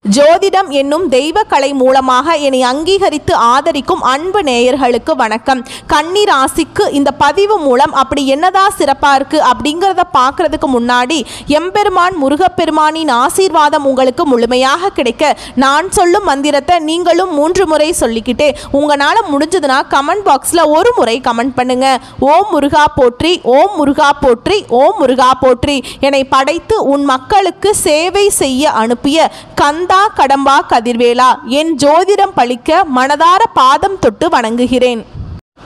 ஜோதிடம் என்னும் தெய்வ கலை மூலமாக என்னை அங்கீகரித்து ஆதரிக்கும் அன்பு நேயர்களுக்கு வணக்கம். கன்னி ராசிக்கு இந்த பதிவு மூலம் அப்படி என்னதான் சிறப்பாக இருக்குது அப்படிங்கிறத பார்க்குறதுக்கு முன்னாடி எம்பெருமான் முருகப்பெருமானின் ஆசீர்வாதம் உங்களுக்கு முழுமையாக கிடைக்க நான் சொல்லும் மந்திரத்தை நீங்களும் 3 முறை சொல்லிக்கிட்டே உங்களால் முடிஞ்சதுன்னா கமெண்ட் பாக்ஸில் ஒரு முறை கமெண்ட் பண்ணுங்க. ஓம் முருகா போற்றி, ஓம் முருகா போற்றி, ஓம் முருகா போற்றி. என்னை படைத்து உன் மக்களுக்கு சேவை செய்ய அனுப்பிய கந்தா கடம்பா கதிர்வேலா, என் ஜோதிடம் பழிக்க மனதார பாதம் தொட்டு வணங்குகிறேன்.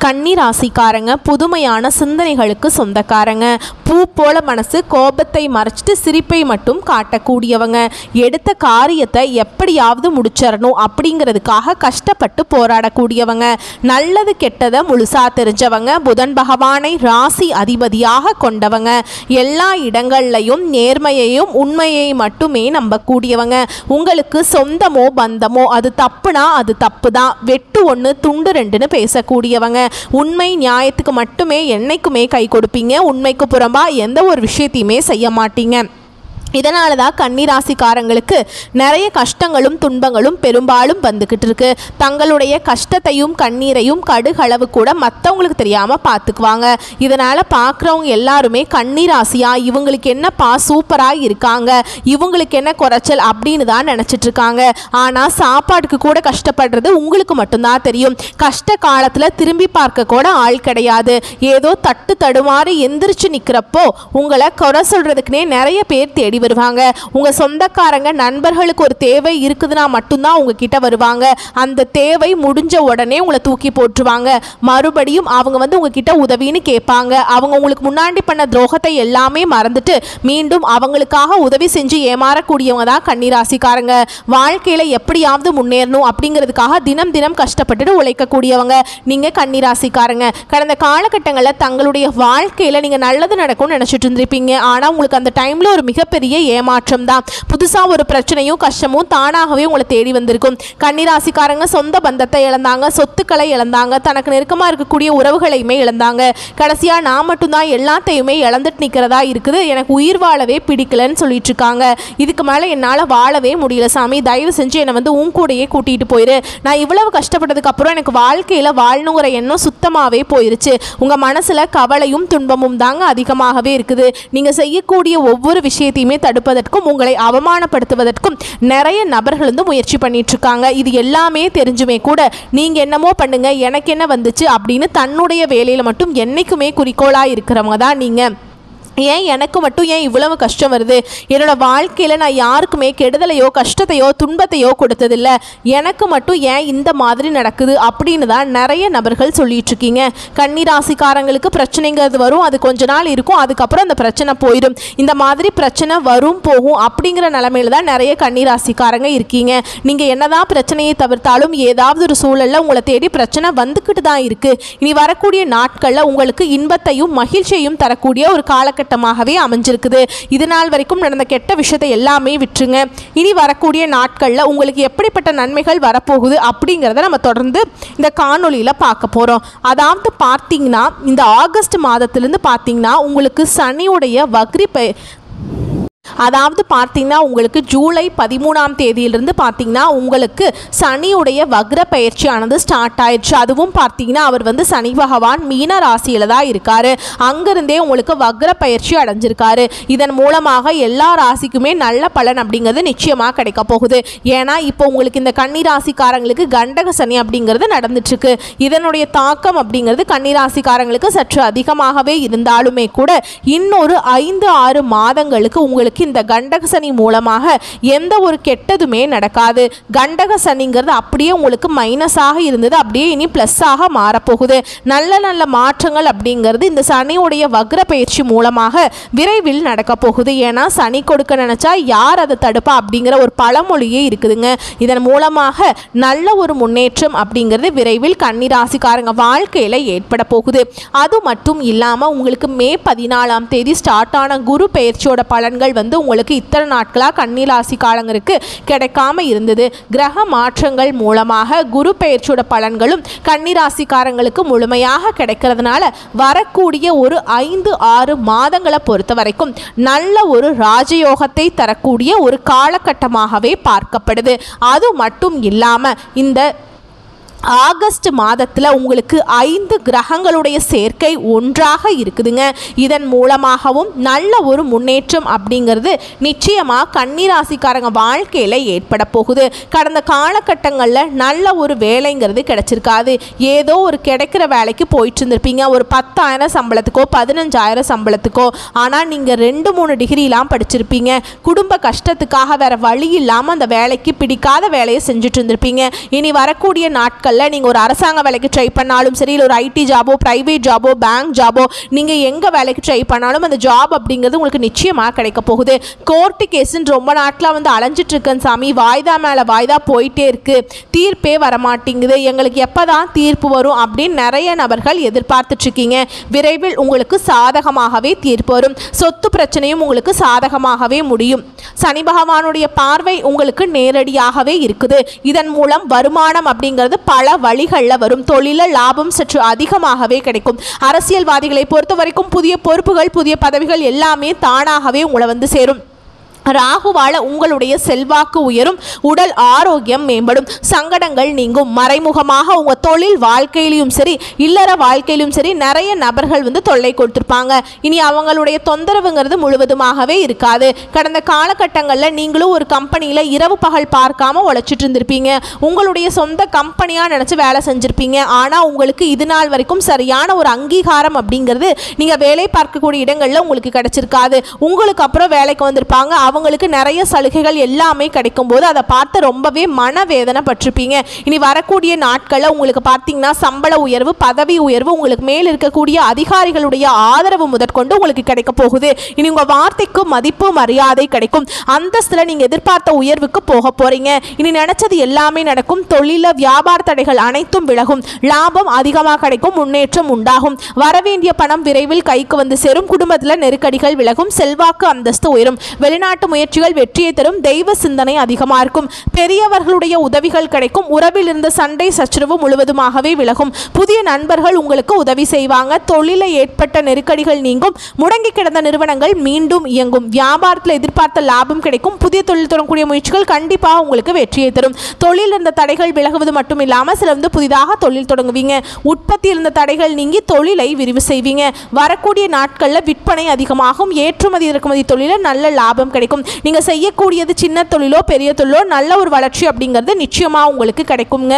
கன்னி ராசிக்காரங்க புதுமையான சிந்தனைகளுக்கு சொந்தக்காரங்க. பூ போல மனசு கோபத்தை மறைச்சிட்டு சிரிப்பை மட்டும் காட்டக்கூடியவங்க. எடுத்த காரியத்தை எப்படியாவது முடிச்சிடணும் அப்படிங்கிறதுக்காக கஷ்டப்பட்டு போராடக்கூடியவங்க. நல்லது கெட்டதை முழுசா தெரிஞ்சவங்க. புதன் பகவானை ராசி அதிபதியாக கொண்டவங்க. எல்லா இடங்கள்லையும் நேர்மையையும் உண்மையை மட்டுமே நம்பக்கூடியவங்க. உங்களுக்கு சொந்தமோ பந்தமோ அது தப்புனா அது தப்பு தான், வெட்டு 1 துண்டு 2ன்னு பேசக்கூடியவங்க. உண்மை நியாயத்துக்கு மட்டுமே என்னைக்குமே கை கொடுப்பீங்க. உண்மைக்கு புறம்பா எந்த ஒரு விஷயத்தையுமே செய்ய மாட்டீங்க. இதனால தான் கன்னிராசிக்காரங்களுக்கு நிறைய கஷ்டங்களும் துன்பங்களும் பெரும்பாலும் வந்துக்கிட்டு இருக்கு. தங்களுடைய கஷ்டத்தையும் கண்ணீரையும் கடுகளவு கூட மற்றவங்களுக்கு தெரியாமல் பார்த்துக்குவாங்க. இதனால் பார்க்குறவங்க எல்லாருமே கன்னிராசியா இவங்களுக்கு என்னப்பா சூப்பராக இருக்காங்க, இவங்களுக்கு என்ன குறைச்சல் அப்படின்னு தான் நினச்சிட்டு இருக்காங்க. ஆனால் சாப்பாட்டுக்கு கூட கஷ்டப்படுறது உங்களுக்கு மட்டும்தான் தெரியும். கஷ்ட காலத்தில் திரும்பி பார்க்க கூட ஆள் கிடையாது. ஏதோ தட்டு தடுமாறி எந்திரிச்சு நிற்கிறப்போ உங்களை குறை சொல்கிறதுக்குனே நிறைய பேர் தேடி வருவாங்க. உங்க சொந்தக்காரங்க நண்பர்களுக்கு ஒரு தேவை இருக்குதுன்னா மட்டும்தான் உங்ககிட்ட வருவாங்க. அந்த தேவை முடிஞ்ச உடனே உங்களை தூக்கி போட்டுருவாங்க. மறுபடியும் அவங்க வந்து உங்ககிட்ட உதவின்னு கேட்பாங்க. அவங்க உங்களுக்கு முன்னாடி பண்ண துரோகத்தை எல்லாமே மறந்துட்டு மீண்டும் அவங்களுக்காக உதவி செஞ்சு ஏமாறக்கூடியவங்க தான் கன்னிராசிக்காரங்க. வாழ்க்கையில எப்படியாவது முன்னேறணும் அப்படிங்கிறதுக்காக தினம் தினம் கஷ்டப்பட்டுட்டு உழைக்கக்கூடியவங்க நீங்க கன்னிராசிக்காரங்க. கடந்த காலகட்டங்களில் தங்களுடைய வாழ்க்கையில நீங்க நல்லது நடக்கும்னு நினைச்சிட்டு இருந்திருப்பீங்க. ஆனா உங்களுக்கு அந்த டைம்ல ஒரு மிகப்பெரிய ஏமாற்றம் தான். புதுசா ஒரு பிரச்சனையும் கஷ்டமும் தானாகவே உங்களை தேடி வந்திருக்கும். கன்னிராசிக்காரங்க சொந்த பந்தத்தை இழந்தாங்க, சொத்துக்களை இழந்தாங்க, தனக்கு நெருக்கமாக இருக்கக்கூடிய உறவுகளையுமே இழந்தாங்க. கடைசியா நான் மட்டும்தான் எல்லாத்தையுமே இழந்துட்டு நிற்கிறதா இருக்குது, எனக்கு உயிர் வாழவே பிடிக்கலன்னு சொல்லிட்டு இருக்காங்க. இதுக்கு மேலே என்னால் வாழவே முடியல சாமி, தயவு செஞ்சு என்னை வந்து உன் கூடையே கூட்டிகிட்டு போயிரு. நான் இவ்வளவு கஷ்டப்பட்டதுக்கு அப்புறம் எனக்கு வாழ்க்கையில் வாழணுங்கிற எண்ணம் சுத்தமாகவே போயிருச்சு. உங்கள் மனசில் கவலையும் துன்பமும் தாங்க அதிகமாகவே இருக்குது. நீங்கள் செய்யக்கூடிய ஒவ்வொரு விஷயத்தையுமே தடுப்பதற்கும் உங்களை அவமானப்படுத்துவதற்கும் நிறைய நபர்கள் வந்து முயற்சி பண்ணிட்டு இருக்காங்க. இது எல்லாமே தெரிஞ்சுமே கூட நீங்க என்னமோ பண்ணுங்க எனக்கு என்ன வந்துச்சு அப்படின்னு தன்னுடைய வேலையில மட்டும் என்னைக்குமே குறிக்கோளா இருக்கிறவங்க தான் நீங்க. ஏன் எனக்கு மட்டும் ஏன் இவ்வளவு கஷ்டம் வருது, என்னோட வாழ்க்கையில் நான் யாருக்குமே கெடுதலையோ கஷ்டத்தையோ துன்பத்தையோ கொடுத்ததில்லை, எனக்கு மட்டும் ஏன் இந்த மாதிரி நடக்குது அப்படின்னு தான் நிறைய நபர்கள் சொல்லிட்டு இருக்கீங்க. கன்னிராசிக்காரங்களுக்கு பிரச்சனைங்கிறது வரும், அது கொஞ்ச நாள் இருக்கும், அதுக்கப்புறம் அந்த பிரச்சனை போயிடும். இந்த மாதிரி பிரச்சனை வரும் போகும் அப்படிங்கிற நிலைமையில தான் நிறைய கன்னிராசிக்காரங்க இருக்கீங்க. நீங்கள் என்னதான் பிரச்சனையை தவிர்த்தாலும் ஏதாவது ஒரு சூழலில் உங்களை தேடி பிரச்சனை வந்துக்கிட்டு தான் இருக்கு. இனி வரக்கூடிய நாட்களில் உங்களுக்கு இன்பத்தையும் மகிழ்ச்சியையும் தரக்கூடிய ஒரு காலகட்டமாகவே அமைஞ்சிருக்குது. இது நாள் வரைக்கும் நடந்த கெட்ட விஷயத்தை எல்லாமே விட்டுருங்க. இனி வரக்கூடிய நாட்களில் உங்களுக்கு எப்படிப்பட்ட நன்மைகள் வரப்போகுது அப்படிங்கிறத நம்ம தொடர்ந்து இந்த காணொலியில் பார்க்க போகிறோம். அதாவது பார்த்தீங்கன்னா இந்த ஆகஸ்ட் மாதத்திலிருந்து பார்த்தீங்கன்னா உங்களுக்கு சனியுடைய வக்ரி அதாவது பார்த்தீங்கன்னா உங்களுக்கு ஜூலை 13ஆம் தேதியிலிருந்து பார்த்தீங்கன்னா உங்களுக்கு சனியுடைய வக்ர பயிற்சியானது ஸ்டார்ட் ஆயிடுச்சு. அதுவும் பார்த்தீங்கன்னா அவர் வந்து சனி பகவான் மீன ராசியில் தான் இருக்காரு. அங்கிருந்தே உங்களுக்கு வக்ர பயிற்சி அடைஞ்சிருக்காரு. இதன் மூலமாக எல்லா ராசிக்குமே நல்ல பலன் அப்படிங்கிறது நிச்சயமாக கிடைக்க போகுது. ஏன்னா இப்போ உங்களுக்கு இந்த கன்னி ராசிக்காரங்களுக்கு கண்டக சனி அப்படிங்கிறது நடந்துட்டுருக்கு. இதனுடைய தாக்கம் அப்படிங்கிறது கன்னிராசிக்காரங்களுக்கு சற்று அதிகமாகவே இருந்தாலுமே கூட இன்னொரு 5-6 மாதங்களுக்கு உங்களுக்கு இந்த கண்டக சனி மூலமாக எந்த ஒரு கெட்டதுமே நடக்காது. கண்டக சனிங்கிறது அப்படியே உங்களுக்கு மைனஸாக இருந்தது, அப்படியே இனி பிளஸ்ஸாக மாறப்போகுது. நல்ல நல்ல மாற்றங்கள் அப்படிங்கிறது இந்த சனியுடைய வக்ர பயிற்சி மூலமாக விரைவில் நடக்க போகுது. ஏன்னா சனி கொடுக்க நினைச்சா யார் அதை தடுப்பா அப்படிங்கிற ஒரு பழமொழியே இருக்குதுங்க. இதன் மூலமாக நல்ல ஒரு முன்னேற்றம் அப்படிங்கிறது விரைவில் கன்னிராசிக்காரங்க வாழ்க்கையில் ஏற்பட போகுது. அது மட்டும் இல்லாமல் உங்களுக்கு மே 14ஆம் தேதி ஸ்டார்ட் ஆன குரு பயிற்சியோட பலன்கள் வந்து உங்களுக்கு இத்தனை நாட்களாக கன்னி ராசிக்காரங்களுக்கு கிடைக்காம இருந்தது. கிரக மாற்றங்கள் மூலமாக குரு பெயர்ச்சியோட பலன்களும் கன்னி ராசிக்காரங்களுக்கு முழுமையாக கிடைக்கிறதுனால வரக்கூடிய ஒரு 5-6 மாதங்களை பொறுத்த வரைக்கும் நல்ல ஒரு ராஜயோகத்தை தரக்கூடிய ஒரு காலகட்டமாகவே பார்க்கப்படுது. அது மட்டும் இல்லாமல் இந்த ஆகஸ்ட் மாதத்தில் உங்களுக்கு 5 கிரகங்களுடைய சேர்க்கை ஒன்றாக இருக்குதுங்க. இதன் மூலமாகவும் நல்ல ஒரு முன்னேற்றம் அப்படிங்கிறது நிச்சயமாக கன்னி ராசிக்காரங்க வாழ்க்கையில் ஏற்பட போகுது. கடந்த காலகட்டங்களில் நல்ல ஒரு வேலைங்கிறது கிடைச்சிருக்காது. ஏதோ ஒரு கிடைக்கிற வேலைக்கு போயிட்டு இருந்திருப்பீங்க, ஒரு 10,000 சம்பளத்துக்கோ 15,000 சம்பளத்துக்கோ. ஆனால் நீங்கள் 2-3 டிகிரிலாம் படிச்சிருப்பீங்க. குடும்ப கஷ்டத்துக்காக வேற வழி இல்லாமல் அந்த வேலைக்கு பிடிக்காத வேலையை செஞ்சுட்டு இருந்திருப்பீங்க. இனி வரக்கூடிய நாட்கள் நீங்கள் ஒரு அரசாங்க வேலைக்கு ட்ரை பண்ணாலும் சரி, இல்லை ஒரு ஐடி ஜாபோ, பிரைவேட் ஜாபோ, பேங்க் ஜாபோ, நீங்கள் எங்கே வேலைக்கு ட்ரை பண்ணாலும் அந்த ஜாப் அப்படிங்கிறது உங்களுக்கு நிச்சயமாக கிடைக்க போகுது. கோர்ட்டு கேஸுன்னு ரொம்ப நாட்களாக வந்து அலைஞ்சிட்டு இருக்கேன் சாமி, வாய்தா மேலே வாய்தா போயிட்டே இருக்கு, தீர்ப்பே வரமாட்டேங்குது, எங்களுக்கு எப்போ தான் தீர்ப்பு வரும் அப்படின்னு நிறைய நபர்கள் எதிர்பார்த்துட்ருக்கீங்க. விரைவில் உங்களுக்கு சாதகமாகவே தீர்ப்பு வரும். சொத்து பிரச்சனையும் உங்களுக்கு சாதகமாகவே முடியும். சனி பகவானுடைய பார்வை உங்களுக்கு நேரடியாகவே இருக்குது. இதன் மூலம் வருமானம் அப்படிங்கிறது பல வழிகளில் வரும். தொழில லாபம் சற்று அதிகமாகவே கிடைக்கும். அரசியல்வாதிகளை பொறுத்த வரைக்கும் புதிய பொறுப்புகள், புதிய பதவிகள் எல்லாமே தானாகவே உங்களை வந்து சேரும். ராகுவால உங்களுடைய செல்வாக்கு உயரும், உடல் ஆரோக்கியம் மேம்படும், சங்கடங்கள் நீங்கும். மறைமுகமாக உங்கள் தொழில் வாழ்க்கையிலும் சரி, இல்லற வாழ்க்கையிலும் சரி நிறைய நபர்கள் வந்து தொல்லை கொடுத்துருப்பாங்க. இனி அவங்களுடைய தொந்தரவுங்கிறது முழுவதுமாகவே இருக்காது. கடந்த காலகட்டங்களில் நீங்களும் ஒரு கம்பெனியில் இரவு பகல் பார்க்காம உழைச்சிட்டு இருந்திருப்பீங்க. உங்களுடைய சொந்த கம்பெனியாக நினச்சி வேலை செஞ்சுருப்பீங்க. ஆனால் உங்களுக்கு இது நாள் வரைக்கும் சரியான ஒரு அங்கீகாரம் அப்படிங்கிறது நீங்கள் வேலை பார்க்கக்கூடிய இடங்களில் உங்களுக்கு கிடைச்சிருக்காது. உங்களுக்கு அப்புறம் வேலைக்கு வந்திருப்பாங்க, அவங்களுக்கு நிறைய சலுகைகள் எல்லாமே கிடைக்கும் போது அதை பார்த்து ரொம்பவே மனவேதனை பட்டிருப்பீங்க. இனி வரக்கூடிய நாட்களில் உங்களுக்கு பார்த்தீங்கன்னா சம்பள உயர்வு, பதவி உயர்வு, உங்களுக்கு மேல் இருக்கக்கூடிய அதிகாரிகளுடைய ஆதரவு முதற்கொண்டு உங்களுக்கு கிடைக்க போகுது. இனி உங்கள் வார்த்தைக்கு மதிப்பு மரியாதை கிடைக்கும். அந்தஸ்தில் நீங்கள் எதிர்பார்த்த உயர்வுக்கு போக போறீங்க. இனி நினைச்சது எல்லாமே நடக்கும். தொழில வியாபார தடைகள் அனைத்தும் விலகும். லாபம் அதிகமாக கிடைக்கும். முன்னேற்றம் உண்டாகும். வரவேண்டிய பணம் விரைவில் கைக்கு வந்து சேரும். குடும்பத்தில் நெருக்கடிகள் விலகும். செல்வாக்கு அந்தஸ்து உயரும். வெளிநாட்டு முயற்சிகள் வெற்றியை தரும். தெய்வ சிந்தனை அதிகமாக இருக்கும். பெரியவர்களுடைய உதவிகள் கிடைக்கும். உறவில் இருந்த சண்டை சச்சரவு முழுவதுமாகவே விலகும். புதிய நண்பர்கள் உங்களுக்கு உதவி செய்வாங்க. தொழிலை ஏற்பட்ட நெருக்கடிகள் நீங்கும். முடங்கி கிடந்த நிறுவனங்கள் மீண்டும் இயங்கும். வியாபாரத்தில் எதிர்பார்த்த லாபம் கிடைக்கும். புதிய தொழில் தொடங்கக்கூடிய முயற்சிகள் கண்டிப்பாக உங்களுக்கு வெற்றியை தரும். தொழில் இருந்த தடைகள் விலகுவது மட்டும் இல்லாமல் சில வந்து புதிதாக தொழில் தொடங்குவீங்க. உற்பத்தி இருந்த தடைகள் நீங்கி தொழிலை விரிவு செய்வீங்க. வரக்கூடிய நாட்களில் விற்பனை அதிகமாகும். ஏற்றுமதி இறக்குமதி தொழிலில் நல்ல லாபம் கிடைக்கும். நீங்க செய்யக்கூடியது சின்ன தொழிலோ பெரிய தொழிலோ நல்ல ஒரு வளர்ச்சி அப்படிங்கிறது நிச்சயமா உங்களுக்கு கிடைக்குங்க.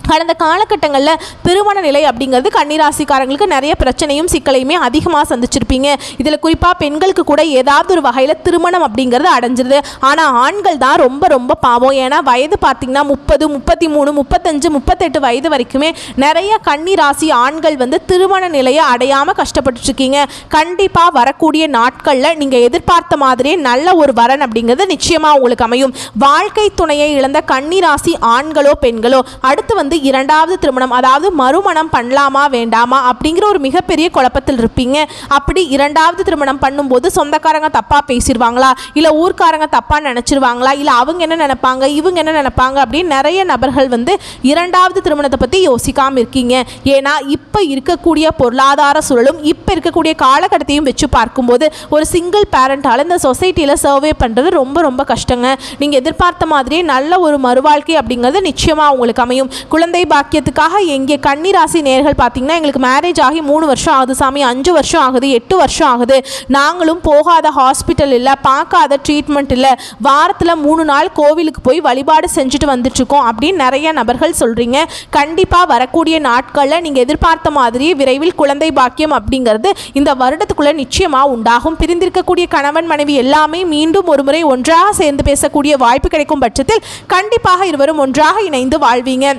கடந்த காலகட்டங்களில் திருமண நிலை அப்படிங்கிறது கன்னிராசிக்காரங்களுக்கு நிறைய பிரச்சனையும் சிக்கலையுமே அதிகமாக சந்திச்சிருப்பீங்க. இதில் குறிப்பாக பெண்களுக்கு கூட ஏதாவது ஒரு வகையில் திருமணம் அப்படிங்கிறது அடைஞ்சிருது. ஆனால் ஆண்கள் தான் ரொம்ப ரொம்ப பாவம். ஏன்னா வயது பார்த்திங்கன்னா 30, 33, 35, 38 வயது வரைக்குமே நிறைய கன்னிராசி ஆண்கள் வந்து திருமண நிலையை அடையாமல் கஷ்டப்பட்டுருக்கீங்க. கண்டிப்பாக வரக்கூடிய நாட்களில் நீங்கள் எதிர்பார்த்த மாதிரியே நல்ல ஒரு வரன் அப்படிங்கிறது நிச்சயமாக உங்களுக்கு அமையும். வாழ்க்கை துணையை இழந்த கன்னிராசி ஆண்களோ பெண்களோ அடுத்து வந்து இரண்டாவது திருமணம், அதாவது மறுமணம் பண்ணலாமா வேண்டாமா அப்படிங்கிற ஒரு மிகப்பெரிய குழப்பத்தில் இருப்பீங்க. அப்படி இரண்டாவது திருமணம் பண்ணும்போது சொந்தக்காரங்க தப்பா பேசிடுவாங்களா, இல்லை ஊர்க்காரங்க தப்பா நினைச்சிருவாங்களா, இல்லை அவங்க என்ன நினைப்பாங்க இவங்க என்ன நினைப்பாங்க அப்படின்னு நிறைய நபர்கள் வந்து இரண்டாவது திருமணத்தை பற்றி யோசிக்காமல் இருக்கீங்க. ஏன்னா இப்போ இருக்கக்கூடிய பொருளாதார சூழலும் இப்போ இருக்கக்கூடிய காலகட்டத்தையும் வச்சு பார்க்கும்போது ஒரு சிங்கிள் பேரண்டால் இந்த சொசைட்டியில் சர்வே பண்ணுறது ரொம்ப ரொம்ப கஷ்டங்க. நீங்கள் எதிர்பார்த்த மாதிரியே நல்ல ஒரு மறுவாழ்க்கை அப்படிங்கிறது நிச்சயமாக உங்களுக்கு அமையும். குழந்தை பாக்கியத்துக்காக எங்கே கன்னிராசி நேர்கள் பார்த்தீங்கன்னா எங்களுக்கு மேரேஜ் ஆகி 3 வருஷம் ஆகுது சாமி, 5 வருஷம் ஆகுது, 8 வருஷம் ஆகுது, நாங்களும் போகாத ஹாஸ்பிட்டல் இல்லை, பார்க்காத ட்ரீட்மெண்ட் இல்லை, வாரத்தில் 3 நாள் கோவிலுக்கு போய் வழிபாடு செஞ்சுட்டு வந்துட்டுருக்கோம் அப்படின்னு நிறைய நபர்கள் சொல்கிறீங்க. கண்டிப்பாக வரக்கூடிய நாட்களில் நீங்கள் எதிர்பார்த்த மாதிரியே விரைவில் குழந்தை பாக்கியம் அப்படிங்கிறது இந்த வருடத்துக்குள்ளே நிச்சயமாக உண்டாகும். பிரிந்திருக்கக்கூடிய கணவன் மனைவி எல்லாமே மீண்டும் ஒரு முறை ஒன்றாக சேர்ந்து பேசக்கூடிய வாய்ப்பு கிடைக்கும் பட்சத்தில் கண்டிப்பாக இருவரும் ஒன்றாக இணைந்து வாழ்வீங்க.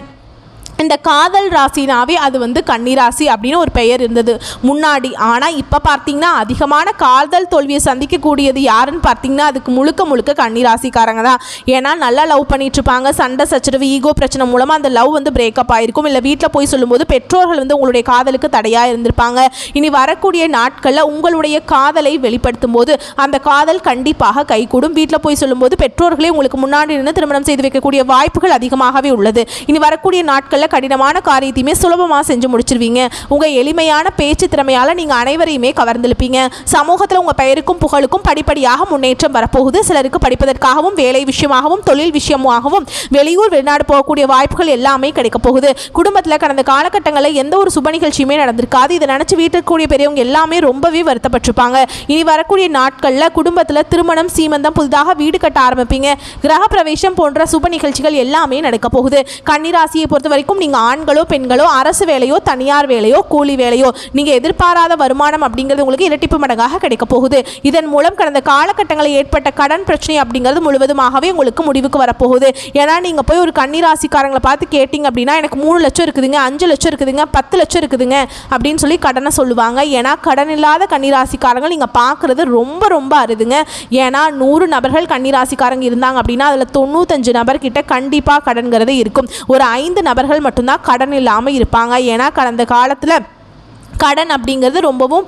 இந்த காதல் ராசினாவே அது வந்து கன்னிராசி அப்படின்னு ஒரு பெயர் இருந்தது முன்னாடி. ஆனால் இப்போ பார்த்தீங்கன்னா அதிகமான காதல் தோல்வியை சந்திக்கக்கூடியது யாருன்னு பார்த்தீங்கன்னா அதுக்கு முழுக்க கன்னிராசிக்காரங்க தான். ஏன்னா நல்லா லவ் பண்ணிட்டு இருப்பாங்க, சண்டை சச்சரவு ஈகோ பிரச்சனை மூலமாக அந்த லவ் வந்து பிரேக்கப் ஆகிருக்கும். இல்லை வீட்டில் போய் சொல்லும்போது பெற்றோர்கள் வந்து உங்களுடைய காதலுக்கு தடையாக இருந்திருப்பாங்க. இனி வரக்கூடிய நாட்களில் உங்களுடைய காதலை வெளிப்படுத்தும் போது அந்த காதல் கண்டிப்பாக கைகூடும். வீட்டில் போய் சொல்லும்போது பெற்றோர்களே உங்களுக்கு முன்னாடி நின்று திருமணம் செய்து வைக்கக்கூடிய வாய்ப்புகள் அதிகமாகவே உள்ளது. இனி வரக்கூடிய நாட்களில் கடினமான காரியத்தையுமே சுலபமாக செஞ்சு முடிச்சிருவீங்க. உங்கள் எளிமையான பேச்சு திறமையால் நீங்கள் அனைவரையுமே கவர்ந்திருப்பீங்க. சமூகத்தில் உங்கள் பெயருக்கும் புகழுக்கும் படிப்படியாக முன்னேற்றம் வரப்போகுது. சிலருக்கு படிப்பதற்காகவும் வேலை விஷயமாகவும் தொழில் விஷயமாகவும் வெளியூர் வெளிநாடு போகக்கூடிய வாய்ப்புகள் எல்லாமே கிடைக்க போகுது. குடும்பத்தில் கடந்த காலகட்டங்களில் எந்த ஒரு சுப நிகழ்ச்சியுமே நடந்திருக்காது. இதை நினச்சி வீட்டில் கூடிய பெரியவங்க எல்லாமே ரொம்பவே வருத்தப்பட்டிருப்பாங்க. இனி வரக்கூடிய நாட்களில் குடும்பத்தில் திருமணம் சீமந்தம் புதிதாக வீடு கட்ட ஆரம்பிப்பீங்க. கிரக பிரவேசம் போன்ற சுப நிகழ்ச்சிகள் எல்லாமே நடக்க போகுது. கன்னிராசியை பொறுத்த வரைக்கும் நீங்கள் ஆண்களோ பெண்களோ அரசு வேலையோ தனியார் வேலையோ கூலி வேலையோ நீங்கள் எதிர்பாராத வருமானம் அப்படிங்கிறது உங்களுக்கு இரட்டிப்பு மடங்காக கிடைக்க போகுது. இதன் மூலம் கடந்த காலகட்டங்களில் ஏற்பட்ட கடன் பிரச்சனை அப்படிங்கிறது முழுவதுமாகவே உங்களுக்கு முடிவுக்கு வரப்போகுது. ஏன்னா நீங்கள் போய் ஒரு கன்னிராசிக்காரங்களை பார்த்து கேட்டிங்க அப்படின்னா எனக்கு 3 லட்சம் இருக்குதுங்க, 5 லட்சம் இருக்குதுங்க, 10 லட்சம் இருக்குதுங்க அப்படின்னு சொல்லி கடனை சொல்லுவாங்க. ஏன்னா கடன் இல்லாத கன்னிராசிக்காரங்கள் நீங்கள் பார்க்குறது ரொம்ப அருதுங்க. ஏன்னா 100 நபர்கள் கன்னிராசிக்காரங்க இருந்தாங்க அப்படின்னா அதில் 95 நபர்கிட்ட கண்டிப்பாக கடன்கிறது இருக்கும். ஒரு 5 நபர்கள் மட்டும்தான் கடன் இல்லாமல் இருப்பாங்க. ஏன்னா கடந்த காலத்தில் கடன் அப்படிங்கிறது ரொம்பவும்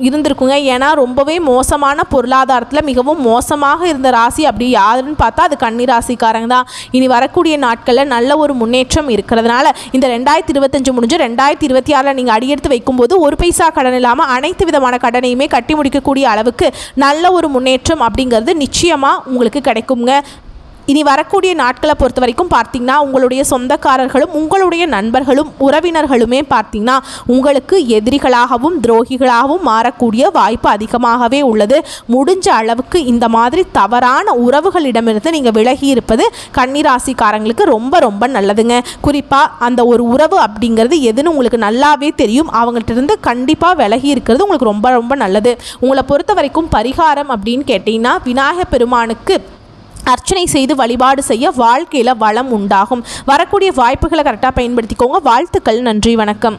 இருந்திருக்குங்க. ஏன்னா ரொம்பவே மோசமான பொருளாதாரத்தில் மிகவும் மோசமாக இருந்த ராசி அப்படி யாருன்னு பார்த்தா அது கன்னிராசிக்காரங்க தான். இனி வரக்கூடிய நாட்களில் நல்ல ஒரு முன்னேற்றம் இருக்கிறதுனால இந்த 2025 முடிஞ்சு 2026 நீங்கள் அடியெடுத்து வைக்கும்போது ஒரு பைசா கடன் இல்லாமல் அனைத்து விதமான கடனையுமே கட்டி முடிக்கக்கூடிய அளவுக்கு நல்ல ஒரு முன்னேற்றம் அப்படிங்கிறது நிச்சயமாக உங்களுக்கு கிடைக்குங்க. இனி வரக்கூடிய நாட்களை பொறுத்த வரைக்கும் பார்த்தீங்கன்னா உங்களுடைய சொந்தக்காரர்களும் உங்களுடைய நண்பர்களும் உறவினர்களுமே பார்த்தீங்கன்னா உங்களுக்கு எதிரிகளாகவும் துரோகிகளாகவும் மாறக்கூடிய வாய்ப்பு அதிகமாகவே உள்ளது. முடிஞ்ச அளவுக்கு இந்த மாதிரி தவறான உறவுகளிடமிருந்து நீங்கள் விலகி இருப்பது கன்னிராசிக்காரங்களுக்கு ரொம்ப நல்லதுங்க. குறிப்பாக அந்த ஒரு உறவு அப்படிங்கிறது எதுன்னு உங்களுக்கு நல்லாவே தெரியும். அவங்கள்ட்ட இருந்து கண்டிப்பாக விலகி இருக்கிறது உங்களுக்கு ரொம்ப நல்லது. உங்களை பொறுத்த வரைக்கும் பரிகாரம் அப்படின்னு கேட்டிங்கன்னா விநாயகர் பெருமானுக்கு அர்ச்சனை செய்து வழிபாடு செய்ய வாழ்க்கையில் வளம் உண்டாகும். வரக்கூடிய வாய்ப்புகளை கரெக்டாக பயன்படுத்திக்கோங்க. வாழ்த்துக்கள். நன்றி. வணக்கம்.